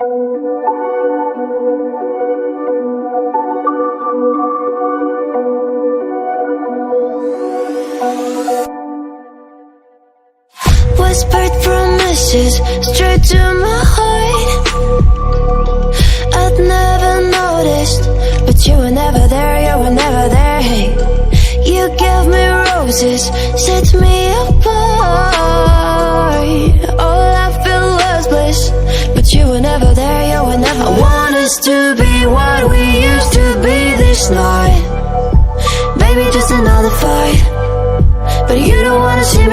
Whispered promises straight to my heart. I'd never noticed, but you were never there, you were never there. Hey, you gave me roses, set me apart. All I felt was bliss, but you were never there, you were never there. I want us to be what we used to be this night. Baby, just another fight, but you don't wanna see